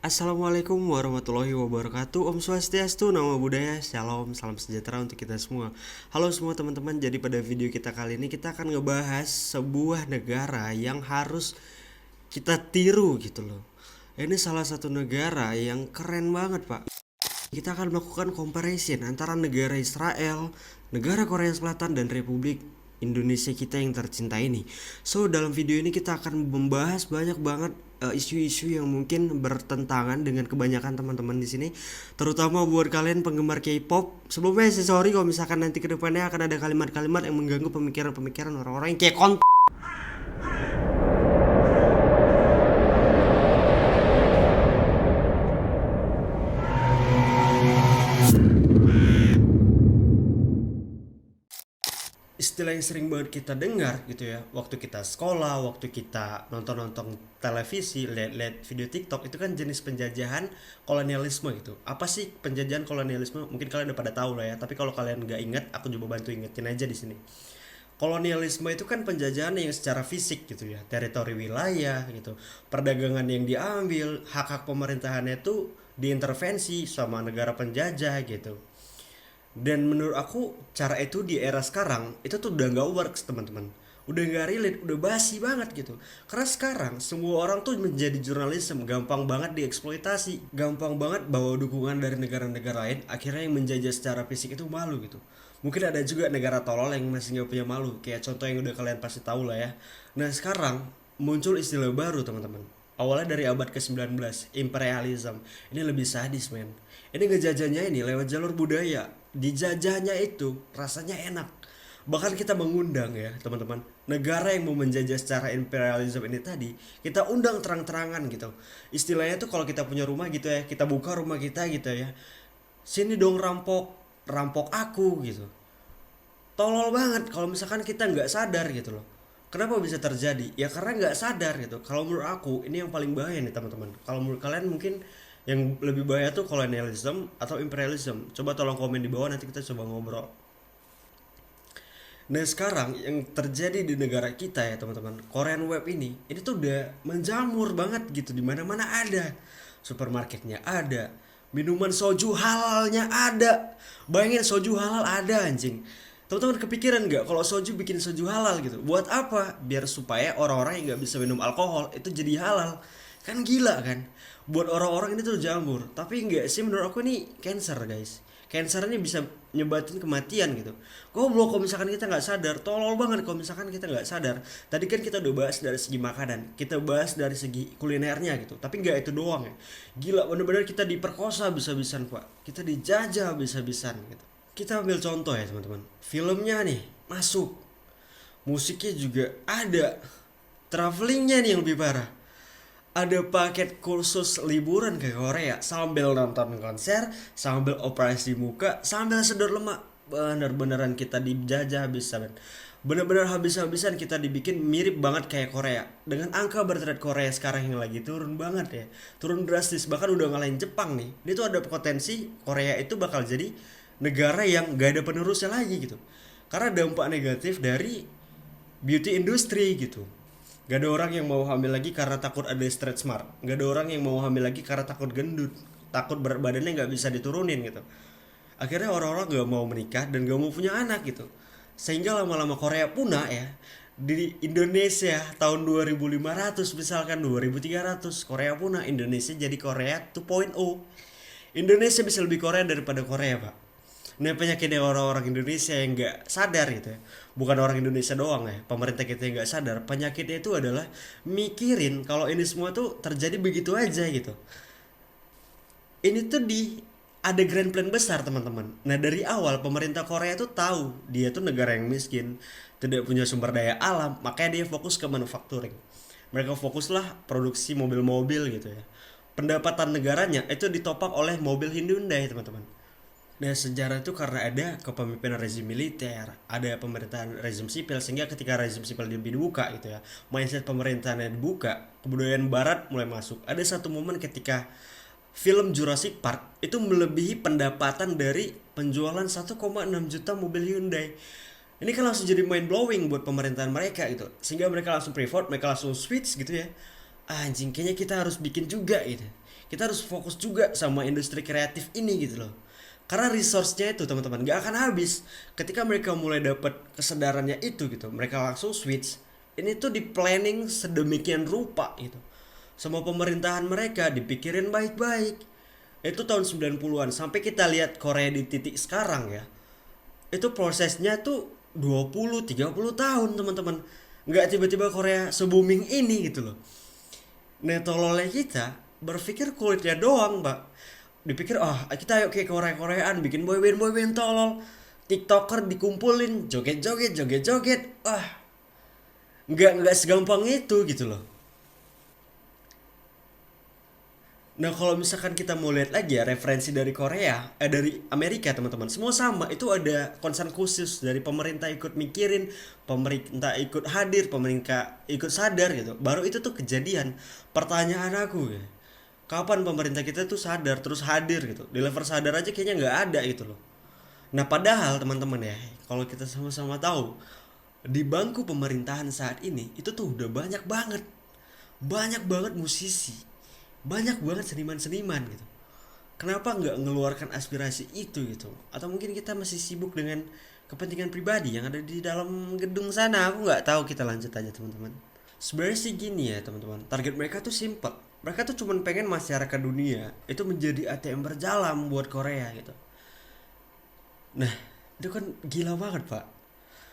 Assalamualaikum warahmatullahi wabarakatuh. Om Swastiastu, Namo Buddhaya, Shalom, salam sejahtera untuk kita semua. Halo semua teman-teman, jadi pada video kita kali ini kita akan ngebahas sebuah negara yang harus kita tiru gitu loh. Ini salah satu negara yang keren banget, Pak. Kita akan melakukan comparison antara negara Israel, negara Korea Selatan, dan Republik Indonesia kita yang tercinta ini. So, dalam video ini kita akan membahas banyak banget isu-isu yang mungkin bertentangan dengan kebanyakan teman-teman di sini, terutama buat kalian penggemar K-pop. Sebelumnya saya sorry kalau misalkan nanti kedepannya akan ada kalimat-kalimat yang mengganggu pemikiran-pemikiran orang-orang yang kayak istilah yang sering banget kita dengar gitu ya, waktu kita sekolah, waktu kita nonton-nonton televisi, lihat-lihat video TikTok, itu kan jenis penjajahan kolonialisme gitu. Apa sih penjajahan kolonialisme? Mungkin kalian udah pada tahu lah ya, tapi kalau kalian nggak inget, aku coba bantu ingetin aja di sini. Kolonialisme itu kan penjajahan yang secara fisik gitu ya, teritori wilayah gitu, perdagangan yang diambil, hak-hak pemerintahannya itu diintervensi sama negara penjajah gitu. Dan menurut aku cara itu di era sekarang itu tuh udah nggak works, teman-teman. Udah nggak relate, udah basi banget gitu. Karena sekarang semua orang tuh menjadi jurnalisme, gampang banget dieksploitasi, gampang banget bawa dukungan dari negara-negara lain. Akhirnya yang menjajah secara fisik itu malu gitu. Mungkin ada juga negara tolol yang masih nggak punya malu, kayak contoh yang udah kalian pasti tahu lah ya. Nah sekarang muncul istilah baru, teman-teman. Awalnya dari abad ke-19, imperialism. Ini lebih sadis, men. Ini ngejajahnya ini lewat jalur budaya. Dijajahnya itu rasanya enak. Bahkan kita mengundang ya, teman-teman, negara yang mau menjajah secara imperialism ini tadi, kita undang terang-terangan gitu. Istilahnya tuh kalau kita punya rumah gitu ya, kita buka rumah kita gitu ya. Sini dong rampok, rampok aku gitu. Tolol banget kalau misalkan kita nggak sadar gitu loh. Kenapa bisa terjadi? Ya karena nggak sadar gitu. Kalau menurut aku ini yang paling bahaya nih, teman-teman. Kalau menurut kalian mungkin yang lebih bahaya tuh kolonialism atau imperialism. Coba tolong komen di bawah, nanti kita coba ngobrol. Nah sekarang yang terjadi di negara kita ya teman-teman, Korean Web ini tuh udah menjamur banget gitu, di mana-mana ada, supermarketnya ada, minuman soju halalnya ada. Bayangin soju halal ada, anjing. Teman-teman kepikiran nggak kalau soju bikin soju halal gitu? Buat apa? Biar supaya orang-orang yang nggak bisa minum alkohol itu jadi halal. Kan gila kan? Buat orang-orang ini tuh jamur. Tapi nggak sih, menurut aku ini cancer, guys. Cancer ini bisa nyebatin kematian gitu. Goblok kalau misalkan kita nggak sadar. Tolol banget kalau misalkan kita nggak sadar. Tadi kan kita udah bahas dari segi makanan, kita bahas dari segi kulinernya gitu. Tapi nggak itu doang ya. Gila, bener-bener kita diperkosa bisa-bisan, Pak. Kita dijajah bisa-bisan gitu. Kita ambil contoh ya teman-teman. Filmnya nih masuk, musiknya juga ada, travelingnya nih yang lebih parah. Ada paket kursus liburan ke Korea sambil nonton konser, sambil operasi muka, sambil sedot lemak. Bener-beneran kita dijajah habis-habisan. Bener-bener habis-habisan kita dibikin mirip banget kayak Korea. Dengan angka birth rate Korea sekarang yang lagi turun banget ya. Turun drastis, bahkan udah ngalahin Jepang nih. Ini tuh ada potensi Korea itu bakal jadi negara yang gak ada penerusnya lagi gitu. Karena dampak negatif dari beauty industry gitu. Gak ada orang yang mau hamil lagi karena takut ada stretch mark. Gak ada orang yang mau hamil lagi karena takut gendut, takut berat badannya gak bisa diturunin gitu. Akhirnya orang-orang gak mau menikah dan gak mau punya anak gitu. Sehingga lama-lama Korea punah ya. Di Indonesia tahun 2500 misalkan 2300 Korea punah, Indonesia jadi Korea 2.0. Indonesia bisa lebih Korea daripada Korea, Pak. Ini penyakitnya orang-orang Indonesia yang nggak sadar gitu ya. Bukan orang Indonesia doang ya, pemerintah kita yang nggak sadar. Penyakitnya itu adalah mikirin kalau ini semua tuh terjadi begitu aja gitu. Ini tuh ada grand plan besar, teman-teman. Nah dari awal pemerintah Korea tuh tahu dia tuh negara yang miskin, tidak punya sumber daya alam, makanya dia fokus ke manufacturing. Mereka fokuslah produksi mobil-mobil gitu ya. Pendapatan negaranya itu ditopang oleh mobil Hyundai, teman-teman. Nah sejarah itu karena ada kepemimpinan rezim militer, ada pemerintahan rezim sipil, sehingga ketika rezim sipil lebih dibuka gitu ya, mindset pemerintahannya dibuka, kebudayaan barat mulai masuk. Ada satu momen ketika film Jurassic Park itu melebihi pendapatan dari penjualan 1,6 juta mobil Hyundai. Ini kan langsung jadi mind blowing buat pemerintahan mereka gitu, sehingga mereka langsung pivot, mereka langsung switch gitu ya. anjing kayaknya kita harus bikin juga gitu. Kita harus fokus juga sama industri kreatif ini gitu loh. Karena resource-nya itu teman-teman gak akan habis. Ketika mereka mulai dapat kesadarannya itu gitu, mereka langsung switch. Ini tuh di planning sedemikian rupa gitu. Sama pemerintahan mereka dipikirin baik-baik. Itu tahun 90-an sampai kita lihat Korea di titik sekarang ya. Itu prosesnya tuh 20-30 tahun teman-teman. Nggak tiba-tiba Korea se-booming ini gitu loh. Nah tololnya kita berpikir kulitnya doang mbak. Dipikir kita ayo kayak Korea-Koreaan bikin boyband tolol. TikToker dikumpulin joget-joget. Nggak segampang itu gitu loh. Nah kalau misalkan kita mau lihat lagi ya referensi dari Korea, dari Amerika teman-teman, semua sama. Itu ada concern khusus dari pemerintah ikut mikirin, pemerintah ikut hadir, pemerintah ikut sadar gitu. Baru itu tuh kejadian. Pertanyaan aku ya, kapan pemerintah kita tuh sadar terus hadir gitu? Di level sadar aja kayaknya nggak ada gitu loh. Nah padahal teman-teman ya, kalau kita sama-sama tahu di bangku pemerintahan saat ini itu tuh udah banyak banget musisi, banyak banget seniman-seniman gitu. Kenapa nggak ngeluarkan aspirasi itu gitu? Atau mungkin kita masih sibuk dengan kepentingan pribadi yang ada di dalam gedung sana? Aku nggak tahu. Kita lanjut aja teman-teman. Sebenarnya sih gini ya teman-teman. Target mereka tuh simple. Mereka tuh cuman pengen masyarakat dunia itu menjadi ATM berjalan buat Korea gitu. Nah, itu kan gila banget pak.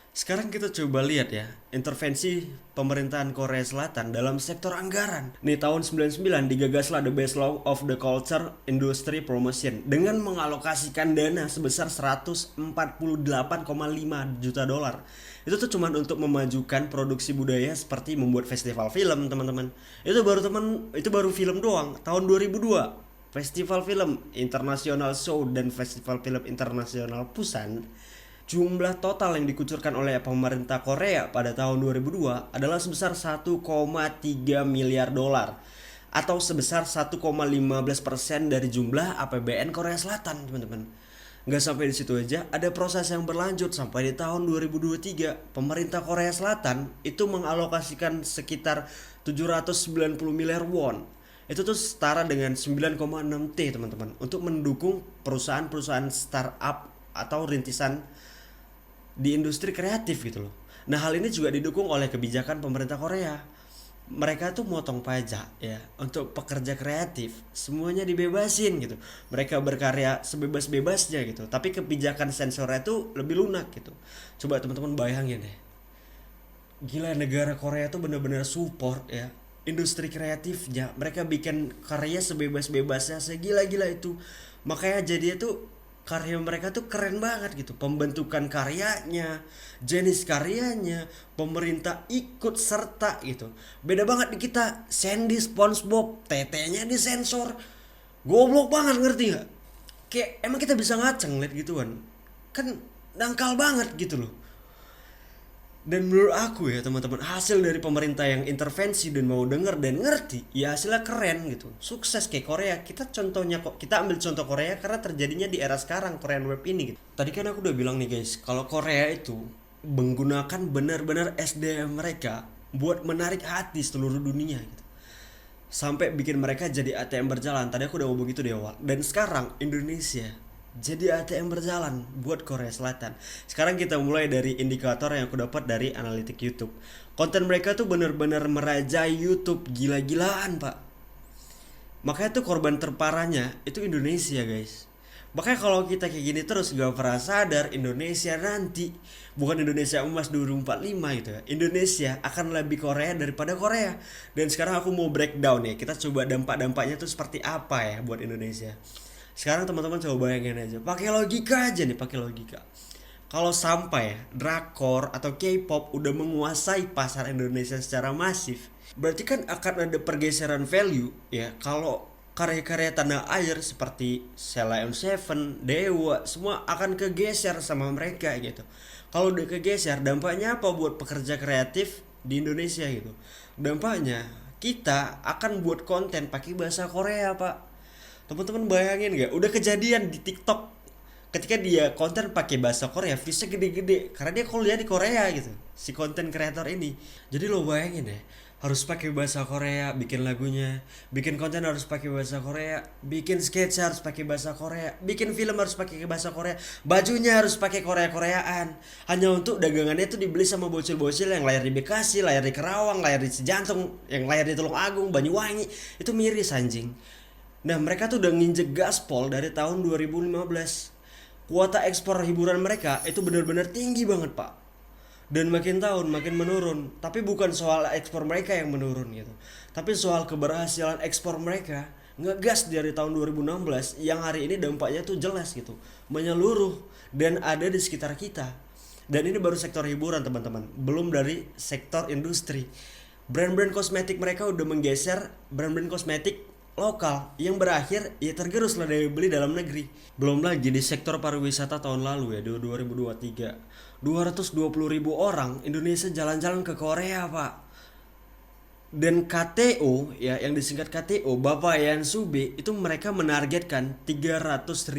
Sekarang kita coba lihat ya, intervensi pemerintahan Korea Selatan dalam sektor anggaran. Nih tahun 99 digagaslah The Best Law of the Culture Industry Promotion dengan mengalokasikan dana sebesar 148,5 juta dolar. Itu tuh cuman untuk memajukan produksi budaya seperti membuat festival film, teman-teman. Itu baru film doang tahun 2002. Festival Film International Show dan Festival Film Internasional Busan. Jumlah total yang dikucurkan oleh pemerintah Korea pada tahun 2002 adalah sebesar 1,3 miliar dolar atau sebesar 1,15% dari jumlah APBN Korea Selatan, teman-teman. Nggak sampai di situ aja, ada proses yang berlanjut sampai di tahun 2023. Pemerintah Korea Selatan itu mengalokasikan sekitar 790 miliar won. Itu tuh setara dengan 9,6 T, teman-teman, untuk mendukung perusahaan-perusahaan startup atau rintisan di industri kreatif gitu loh. Nah hal ini juga didukung oleh kebijakan pemerintah Korea. Mereka tuh motong pajak ya untuk pekerja kreatif, semuanya dibebasin gitu. Mereka berkarya sebebas-bebasnya gitu. Tapi kebijakan sensornya tuh lebih lunak gitu. Coba teman-teman bayangin deh. Gila negara Korea tuh bener-bener support ya industri kreatifnya. Mereka bikin karya sebebas-bebasnya, segila-gila itu. Makanya jadinya tuh karya mereka tuh keren banget gitu. Pembentukan karyanya, jenis karyanya, pemerintah ikut serta gitu. Beda banget di kita. Sandy, SpongeBob, tetenya disensor. Goblok banget, ngerti gak? Kayak emang kita bisa ngaceng liat gituan. Kan dangkal banget gitu loh. Dan menurut aku ya teman-teman, hasil dari pemerintah yang intervensi dan mau denger dan ngerti, ya hasilnya keren gitu. Sukses kayak Korea. Kita ambil contoh Korea karena terjadinya di era sekarang, Korean Web ini gitu. Tadi kan aku udah bilang nih guys, kalau Korea itu menggunakan benar-benar SDM mereka buat menarik hati seluruh dunia gitu. Sampai bikin mereka jadi ATM berjalan. Tadi aku udah ngomong gitu di awal. Dan sekarang Indonesia jadi ATM berjalan buat Korea Selatan. Sekarang kita mulai dari indikator yang aku dapat dari analitik YouTube. Konten mereka tuh bener-bener merajai YouTube gila-gilaan pak. Makanya tuh korban terparahnya itu Indonesia guys. Makanya kalau kita kayak gini terus gak pernah sadar, Indonesia nanti bukan Indonesia emas 2045 gitu ya. Indonesia akan lebih Korea daripada Korea. Dan sekarang aku mau breakdown ya. Kita coba dampak-dampaknya tuh seperti apa ya buat Indonesia. Sekarang teman-teman coba bayangin aja, pakai logika aja nih, pakai logika. Kalau sampai drakor atau K-pop udah menguasai pasar Indonesia secara masif, berarti kan akan ada pergeseran value ya. Kalau karya-karya tanah air seperti Sheila On7, Dewa, semua akan kegeser sama mereka gitu. Kalau udah kegeser, dampaknya apa buat pekerja kreatif di Indonesia gitu? Dampaknya kita akan buat konten pakai bahasa Korea pak. Teman-teman bayangin gak? Udah kejadian di TikTok. Ketika dia konten pakai bahasa Korea, viewsnya gede-gede karena dia kuliah di Korea gitu. Si konten kreator ini. Jadi lo bayangin ya, harus pakai bahasa Korea bikin lagunya, bikin konten harus pakai bahasa Korea, bikin sketch harus pakai bahasa Korea, bikin film harus pakai bahasa Korea, bajunya harus pakai Korea-Koreaan, hanya untuk dagangannya itu dibeli sama bocil-bocil yang lahir di Bekasi, lahir di Kerawang, lahir di Cijantung, yang lahir di Tulungagung, Banyuwangi. Itu miris anjing. Nah, mereka tuh udah nginjek gaspol dari tahun 2015. Kuota ekspor hiburan mereka itu benar-benar tinggi banget, Pak. Dan makin tahun makin menurun. Tapi bukan soal ekspor mereka yang menurun gitu, tapi soal keberhasilan ekspor mereka ngegas dari tahun 2016 yang hari ini dampaknya tuh jelas gitu, menyeluruh dan ada di sekitar kita. Dan ini baru sektor hiburan teman-teman, belum dari sektor industri. Brand-brand kosmetik mereka udah menggeser brand-brand kosmetik lokal yang berakhir ya tergerus lah dari beli dalam negeri. Belum lagi di sektor pariwisata tahun lalu ya, di 2023 220.000 orang Indonesia jalan-jalan ke Korea, Pak. Dan KTO ya, yang disingkat KTO, Bapak Yan Sube, itu mereka menargetkan 300.000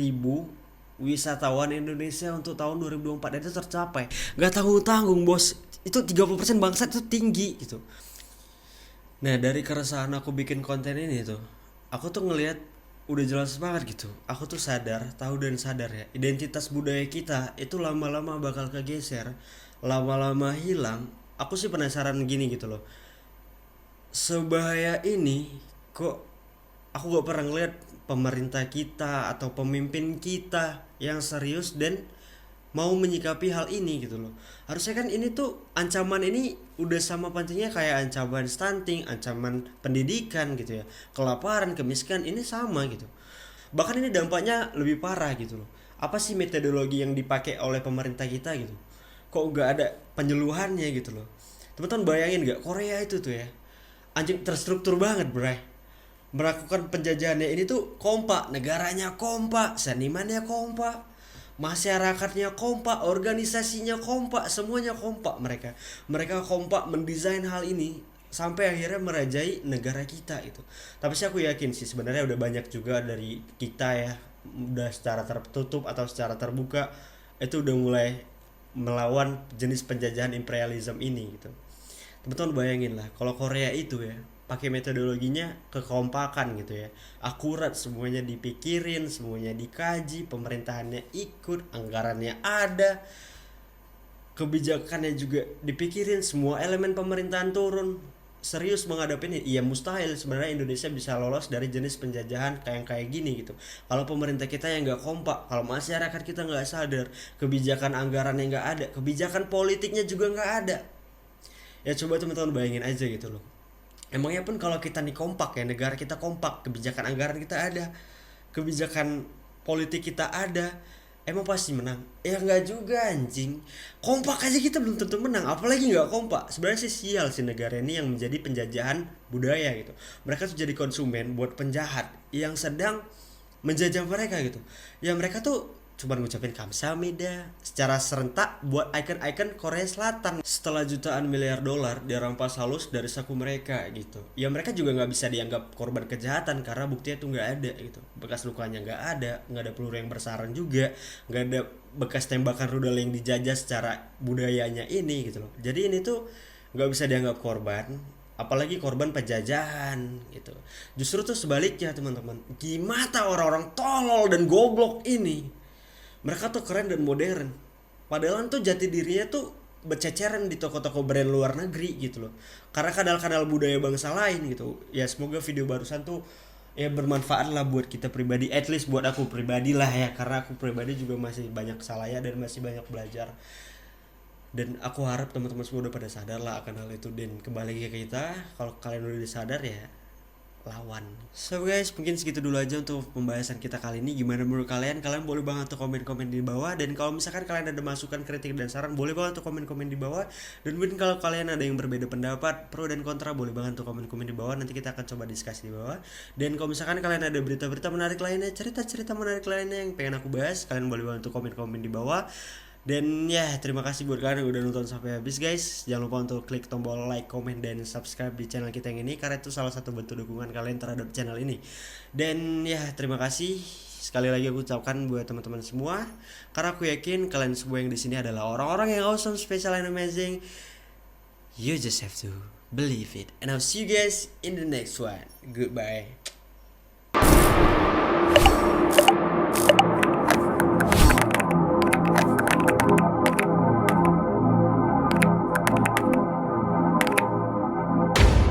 wisatawan Indonesia untuk tahun 2024, dan itu tercapai. Gak tanggung-tanggung bos, itu 30% bangsat, itu tinggi gitu. Nah, dari keresahan aku bikin konten ini tuh, aku tuh ngelihat udah jelas banget gitu. Aku tuh sadar, tahu dan sadar ya, identitas budaya kita itu lama-lama bakal kegeser, lama-lama hilang. Aku sih penasaran gini gitu loh. Sebahaya ini kok aku gak pernah ngeliat pemerintah kita atau pemimpin kita yang serius dan mau menyikapi hal ini gitu loh. Harusnya kan ini tuh ancaman ini udah sama pentingnya kayak ancaman stunting, ancaman pendidikan gitu ya. Kelaparan, kemiskinan ini sama gitu. Bahkan ini dampaknya lebih parah gitu loh. Apa sih metodologi yang dipakai oleh pemerintah kita gitu? Kok gak ada penyuluhannya gitu loh. Teman-teman bayangin gak, Korea itu tuh ya, anjing terstruktur banget bray. Melakukan penjajahannya ini tuh kompak, negaranya kompak, senimannya kompak, masyarakatnya kompak, organisasinya kompak, semuanya kompak mereka. Mereka kompak mendesain hal ini sampai akhirnya merajai negara kita itu. Tapi sih aku yakin sih sebenarnya udah banyak juga dari kita ya, udah secara tertutup atau secara terbuka itu udah mulai melawan jenis penjajahan imperialisme ini gitu. Teman-teman bayangin lah kalau Korea itu ya pakai metodologinya kekompakan gitu ya, akurat, semuanya dipikirin, semuanya dikaji, pemerintahannya ikut, anggarannya ada, kebijakannya juga dipikirin, semua elemen pemerintahan turun, serius menghadapi ini. Iya mustahil sebenarnya Indonesia bisa lolos dari jenis penjajahan kayak gini gitu kalau pemerintah kita yang nggak kompak, kalau masyarakat kita nggak sadar, kebijakan anggarannya nggak ada, kebijakan politiknya juga nggak ada. Ya coba teman-teman bayangin aja gitu loh. Emangnya pun kalau kita nih kompak ya, negara kita kompak, kebijakan anggaran kita ada, kebijakan politik kita ada, emang pasti menang? Ya nggak juga anjing. Kompak aja kita belum tentu menang, apalagi nggak kompak. Sebenarnya sih sial sih negara ini yang menjadi penjajahan budaya gitu. Mereka tuh jadi konsumen buat penjahat yang sedang menjajah mereka gitu. Ya mereka tuh cuma ngucapin kamsahamnida secara serentak buat icon-icon Korea Selatan. Setelah jutaan miliar dolar dirampas halus dari saku mereka gitu, ya mereka juga nggak bisa dianggap korban kejahatan karena buktinya tuh nggak ada gitu, bekas lukanya nggak ada peluru yang bersarang juga, nggak ada bekas tembakan rudal yang dijajah secara budayanya ini gitu loh. Jadi ini tuh nggak bisa dianggap korban, apalagi korban penjajahan gitu. Justru tuh sebaliknya teman-teman, gimana orang-orang tolol dan goblok ini, mereka tuh keren dan modern, padahal tuh jati dirinya tuh berceceran di toko-toko brand luar negeri gitu loh, karena kanal-kanal budaya bangsa lain gitu ya. Semoga video barusan tuh ya bermanfaat lah buat kita pribadi, at least buat aku pribadi lah ya, karena aku pribadi juga masih banyak salahnya dan masih banyak belajar. Dan aku harap teman-teman semua udah pada sadar lah akan hal itu, dan kembali ke kita, kalau kalian udah sadar ya lawan. So guys, mungkin segitu dulu aja untuk pembahasan kita kali ini. Gimana menurut kalian? Kalian boleh banget tuh komen-komen di bawah. Dan kalau misalkan kalian ada masukan, kritik, dan saran, boleh banget tuh komen-komen di bawah. Dan mungkin kalau kalian ada yang berbeda pendapat, pro dan kontra, boleh banget tuh komen-komen di bawah. Nanti kita akan coba diskusi di bawah. Dan kalau misalkan kalian ada berita-berita menarik lainnya, cerita-cerita menarik lainnya yang pengen aku bahas, kalian boleh banget tuh komen-komen di bawah. Dan ya, terima kasih buat kalian yang udah nonton sampai habis guys. Jangan lupa untuk klik tombol like, comment, dan subscribe di channel kita yang ini, karena itu salah satu bentuk dukungan kalian terhadap channel ini. Dan ya, terima kasih sekali lagi aku ucapkan buat teman-teman semua, karena aku yakin kalian semua yang di sini adalah orang-orang yang awesome, special, and amazing. You just have to believe it. And I'll see you guys in the next one. Goodbye.